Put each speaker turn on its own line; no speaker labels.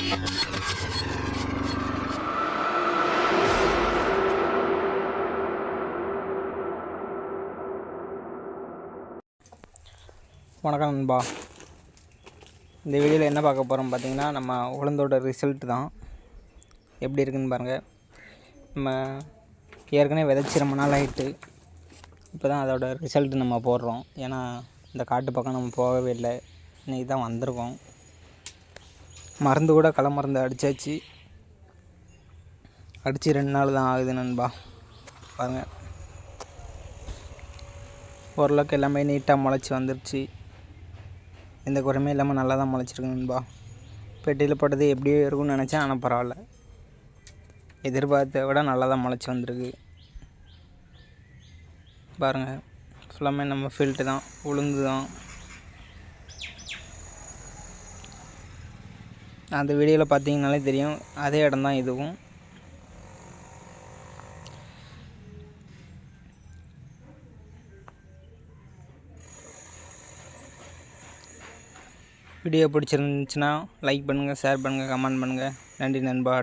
வணக்கம் நண்பா. இந்த வீடியோவில் என்ன பார்க்க போகிறோம் பார்த்தீங்கன்னா, நம்ம உளுந்தோட ரிசல்ட் தான். எப்படி இருக்குதுன்னு பாருங்கள். நம்ம ஏற்கனவே விதைச்சி ரொம்ப நாள் ஆகிட்டு இப்போ தான் அதோட ரிசல்ட்டு நம்ம போடுறோம். ஏன்னா இந்த காட்டு பக்கம் நம்ம போகவே இல்லை, இன்றைக்கி தான் வந்திருக்கோம். மருந்து கூட களை மருந்து அடித்து 2 நாள் தான் ஆகுது நண்பா. பாருங்கள், ஓரளவுக்கு எல்லாமே நீட்டாக முளைச்சி வந்துருச்சு. எந்த குறையுமே இல்லாமல் நல்லா தான் முளைச்சிருக்கு நண்பா. பெட்டியில் போட்டது எப்படியோ இருக்கும்னு நினச்சேன், ஆனால் பரவாயில்ல, எதிர்பார்த்த விட நல்லா தான் முளைச்சி வந்திருக்கு. பாருங்கள், ஃபுல்லாமே நம்ம ஃபீல்டு தான், உளுந்து தான். அந்த வீடியோவில் பார்த்தீங்கனாலே தெரியும், அதே இடம் தான் இதுவும். வீடியோ பிடிச்சிருந்துச்சுன்னா லைக் பண்ணுங்கள், ஷேர் பண்ணுங்கள், கமெண்ட் பண்ணுங்கள். நன்றி நண்பா.